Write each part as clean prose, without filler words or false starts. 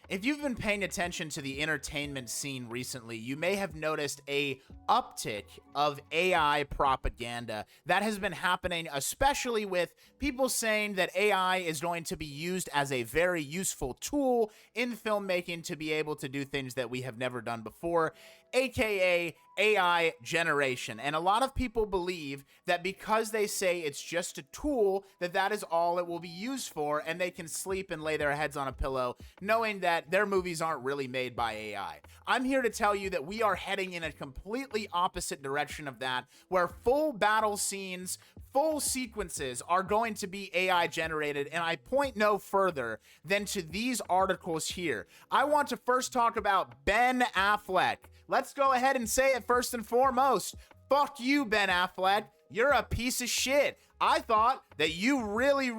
If you've been paying attention to the entertainment scene recently, you may have noticed a uptick of AI propaganda that has been happening, especially with people saying that AI is going to be used as a very useful tool in filmmaking to be able to do things that we have never done before, aka AI generation. And a lot of people believe that because they say it's just a tool, that that is all it will be used for, and they can sleep and lay their heads on a pillow knowing that their movies aren't really made by AI. I'm here to tell you that we are heading in a completely opposite direction of that, where full battle scenes, full sequences are going to be AI generated, and I point no further than to these articles here. I want to first talk about Ben Affleck. Let's go ahead and say it first and foremost. Fuck you, Ben Affleck. You're a piece of shit. I thought that you really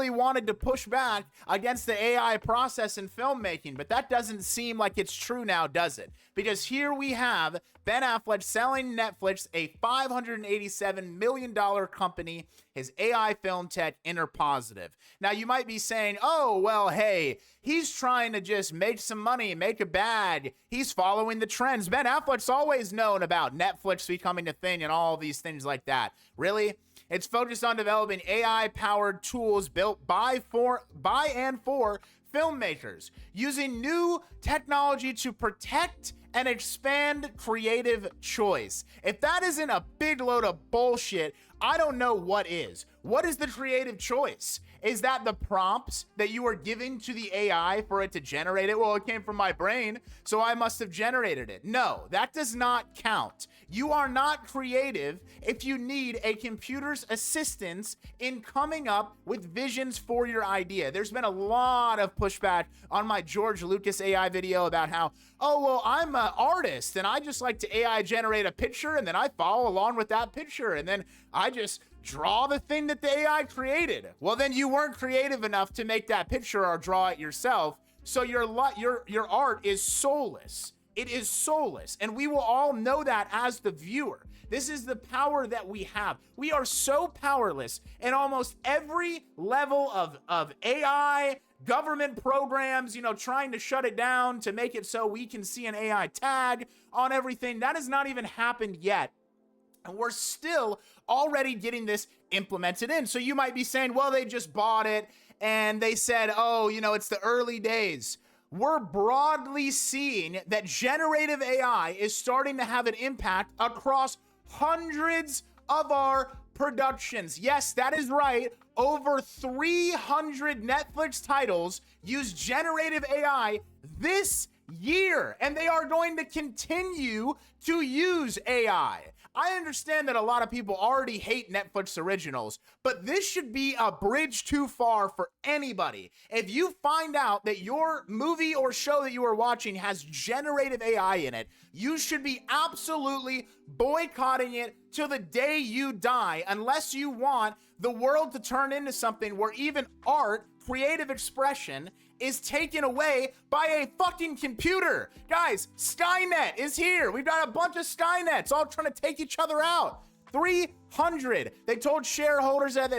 wanted to push back against the AI process in filmmaking, but that doesn't seem like it's true now, does it? Because here we have Ben Affleck selling Netflix a $587 million company, his AI film tech, Interpositive. Now, you might be saying, oh, well, hey, he's trying to just make some money, make a bag. He's following the trends. Ben Affleck's always known about Netflix becoming a thing and all these things like that. Really? It's focused on developing AI-powered tools built by and for filmmakers, using new technology to protect and expand creative choice. If that isn't a big load of bullshit, I don't know what is. What is the creative choice? Is that the prompts that you are giving to the AI for it to generate it? Well, it came from my brain, so I must have generated it. No, that does not count. You are not creative if you need a computer's assistance in coming up with visions for your idea. There's been a lot of pushback on my George Lucas AI video about how, oh, well, I'm an artist and I just like to AI generate a picture and then I follow along with that picture and then I just draw the thing that the AI created. Well, then you weren't creative enough to make that picture or draw it yourself. So your art is soulless. It is soulless, and we will all know that as the viewer. This is the power that we have. We are so powerless in almost every level of AI, government programs, trying to shut it down to make it so we can see an AI tag on everything. That has not even happened yet. And we're still already getting this implemented in. So you might be saying, well, they just bought it and they said, oh, it's the early days. We're broadly seeing that generative AI is starting to have an impact across hundreds of our productions. Yes, that is right. Over 300 Netflix titles use generative AI this year, and they are going to continue to use AI. I understand that a lot of people already hate Netflix originals, but this should be a bridge too far for anybody. If you find out that your movie or show that you are watching has generative AI in it, you should be absolutely boycotting it till the day you die, unless you want the world to turn into something where even art, creative expression, is taken away by a fucking computer. Guys, Skynet is here. We've got a bunch of Skynets all trying to take each other out. 300. They told shareholders that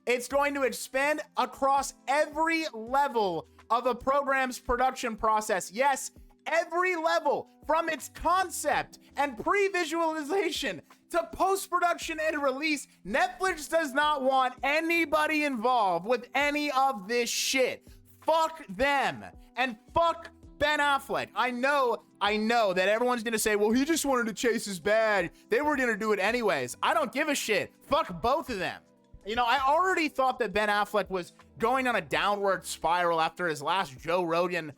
it's going to expand across every level of a program's production process. Yes, every level, from its concept and pre-visualization to post-production and release. Netflix does not want anybody involved with any of this shit. Fuck them, and fuck Ben Affleck. I know that everyone's gonna say, well, he just wanted to chase his bag. They were gonna do it anyways. I don't give a shit. Fuck both of them. I already thought that Ben Affleck was going on a downward spiral after his last Joe Rogan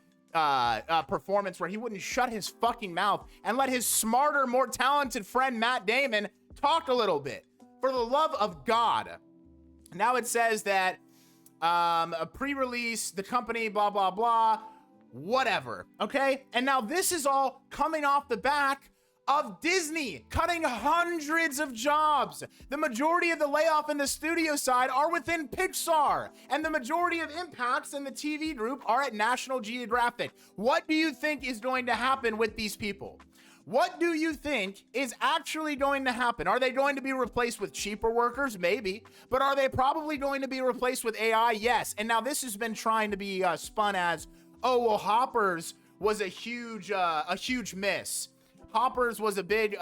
performance, where he wouldn't shut his fucking mouth and let his smarter, more talented friend Matt Damon talk a little bit. For the love of God. Now it says that a pre-release, the company, blah, blah, blah, whatever, okay? And now this is all coming off the back of Disney cutting hundreds of jobs. The majority of the layoff in the studio side are within Pixar, and the majority of impacts in the TV group are at National Geographic. What do you think is going to happen with these people? What do you think is actually going to happen? Are they going to be replaced with cheaper workers? Maybe. But are they probably going to be replaced with AI? Yes. And now this has been trying to be spun as, oh, well, Hoppers was a huge miss. Hoppers was a big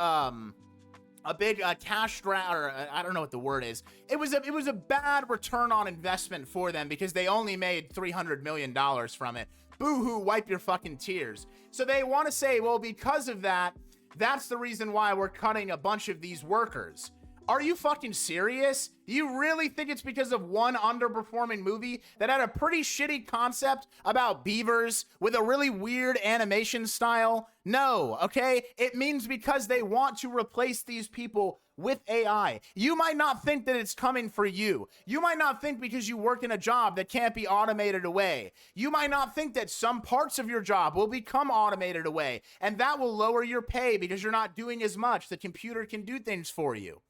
cash grab, or I don't know what the word is. It was a bad return on investment for them because they only made $300 million from it. Boo-hoo, wipe your fucking tears. So they want to say, well, because of that, that's the reason why we're cutting a bunch of these workers. Are you fucking serious? Do you really think it's because of one underperforming movie that had a pretty shitty concept about beavers with a really weird animation style? No, okay? It means because they want to replace these people with AI. You might not think that it's coming for you. You might not think because you work in a job that can't be automated away. You might not think that some parts of your job will become automated away, and that will lower your pay because you're not doing as much. The computer can do things for you.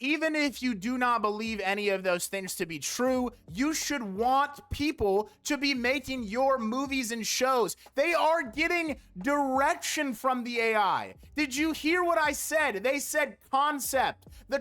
Even if you do not believe any of those things to be true, you should want people to be making your movies and shows. They are getting direction from the AI. Did you hear what I said? They said concept, the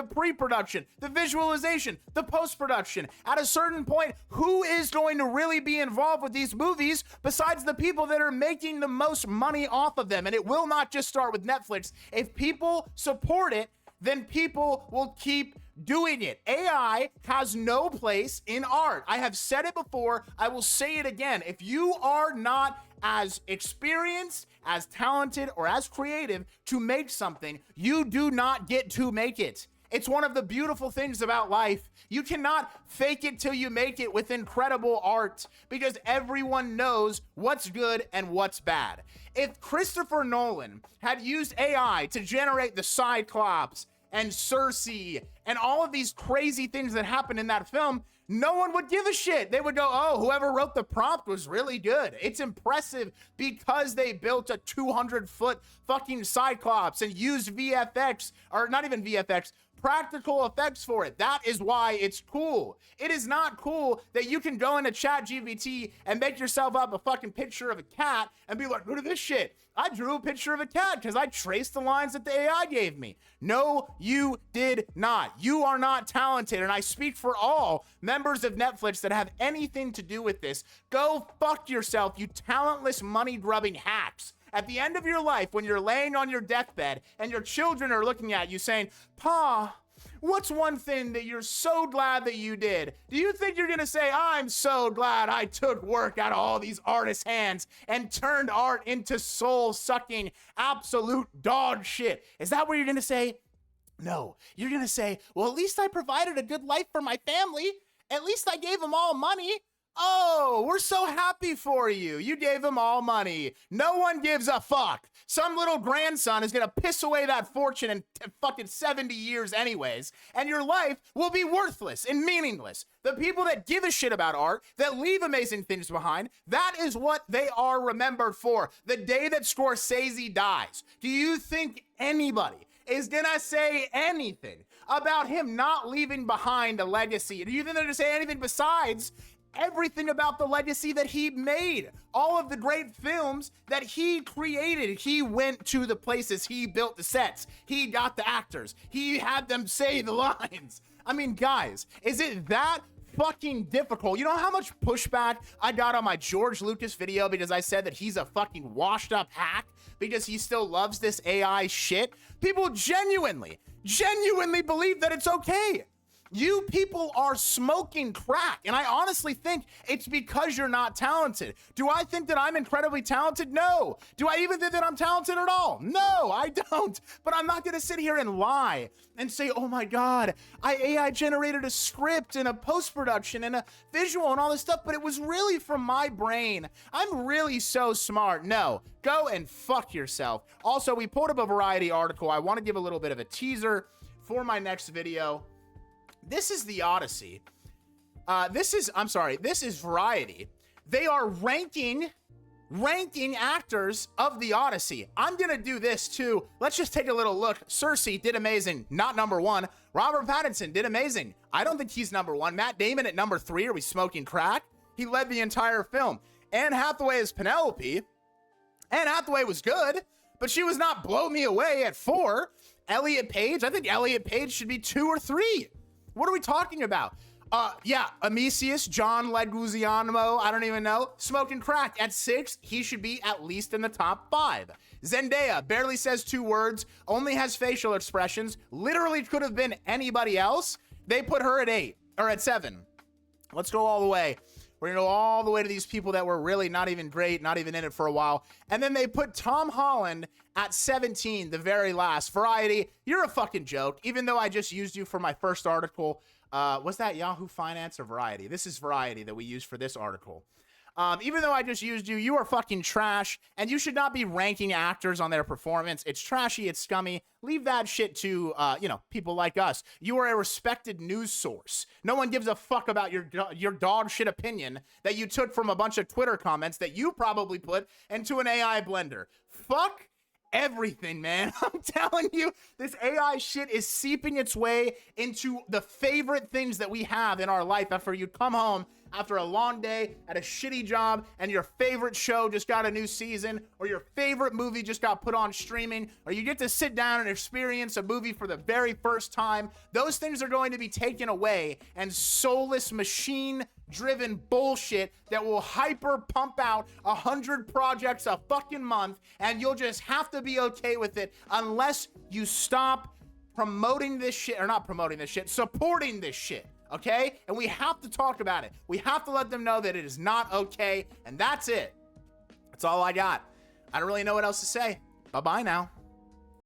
pre-production, the visualization, the post-production. At a certain point, who is going to really be involved with these movies besides the people that are making the most money off of them? And it will not just start with Netflix. If people support it, then people will keep doing it. AI has no place in art. I have said it before. I will say it again. If you are not as experienced, as talented, or as creative to make something, you do not get to make it. It's one of the beautiful things about life. You cannot fake it till you make it with incredible art because everyone knows what's good and what's bad. If Christopher Nolan had used AI to generate the Cyclops and Cersei and all of these crazy things that happen in that film, no one would give a shit. They would go, oh, whoever wrote the prompt was really good. It's impressive because they built a 200-foot fucking Cyclops and used VFX, or not even VFX, practical effects for it. That is why it's cool. It is not cool that you can go into ChatGPT and make yourself up a fucking picture of a cat and be like, look at this shit. I drew a picture of a cat because I traced the lines that the AI gave me. No, you did not. You are not talented, and I speak for all members of Netflix that have anything to do with this. Go fuck yourself, you talentless money-grubbing hacks. At the end of your life, when you're laying on your deathbed and your children are looking at you saying, Pa, what's one thing that you're so glad that you did? Do you think you're gonna say, I'm so glad I took work out of all these artists' hands and turned art into soul-sucking absolute dog shit? Is that what you're gonna say? No. You're gonna say, well, at least I provided a good life for my family. At least I gave them all money. Oh, we're so happy for you. You gave them all money. No one gives a fuck. Some little grandson is gonna piss away that fortune in fucking 70 years anyways, and your life will be worthless and meaningless. The people that give a shit about art, that leave amazing things behind, that is what they are remembered for. The day that Scorsese dies, do you think anybody is gonna say anything about him not leaving behind a legacy? Do you think they're gonna say anything besides everything about the legacy that he made? All of the great films that he created. He went to the places, he built the sets, he got the actors, he had them say the lines. I mean, guys, is it that fucking difficult? You know how much pushback I got on my George Lucas video because I said that he's a fucking washed up hack because he still loves this AI shit? People genuinely believe that it's okay. You people are smoking crack, and I honestly think it's because you're not talented. Do I think that I'm incredibly talented? No. Do I even think that I'm talented at all? No, I don't. But I'm not gonna sit here and lie and say, oh my God, AI generated a script and a post-production and a visual and all this stuff, but it was really from my brain. I'm really so smart. No, go and fuck yourself. Also, we pulled up a Variety article. I wanna give a little bit of a teaser for my next video. This is the Odyssey. This is Variety. They are ranking actors of the Odyssey. I'm gonna do this too. Let's just take a little look. Cersei did amazing, not number one. Robert Pattinson did amazing. I don't think he's number one. Matt Damon at number 3. Are we smoking crack? He led the entire film. Anne Hathaway is Penelope. Anne Hathaway was good, but she was not blow me away at 4. Elliot Page, I think Elliot Page should be 2 or 3. What are we talking about? Yeah, Amicius, John Leguizamo, I don't even know, smoking crack. At 6, he should be at least in the top 5. Zendaya barely says 2 words, only has facial expressions, literally could have been anybody else. They put her at 8, or at 7. Let's go all the way. We're going to go all the way to these people that were really not even great, not even in it for a while. And then they put Tom Holland at 17, the very last. Variety, you're a fucking joke. Even though I just used you for my first article. Was that Yahoo Finance or Variety? This is Variety that we used for this article. Even though I just used you, you are fucking trash, and you should not be ranking actors on their performance. It's trashy, it's scummy. Leave that shit to, people like us. You are a respected news source. No one gives a fuck about your dog shit opinion that you took from a bunch of Twitter comments that you probably put into an AI blender. Fuck everything, man. I'm telling you, this AI shit is seeping its way into the favorite things that we have in our life after you come home after a long day at a shitty job and your favorite show just got a new season, or your favorite movie just got put on streaming, or you get to sit down and experience a movie for the very first time. Those things are going to be taken away, and soulless machine-driven bullshit that will hyper pump out 100 projects a fucking month, and you'll just have to be okay with it unless you stop promoting this shit, or not promoting this shit, supporting this shit. Okay? And we have to talk about it. We have to let them know that it is not okay. And that's it. That's all I got. I don't really know what else to say. Bye-bye now.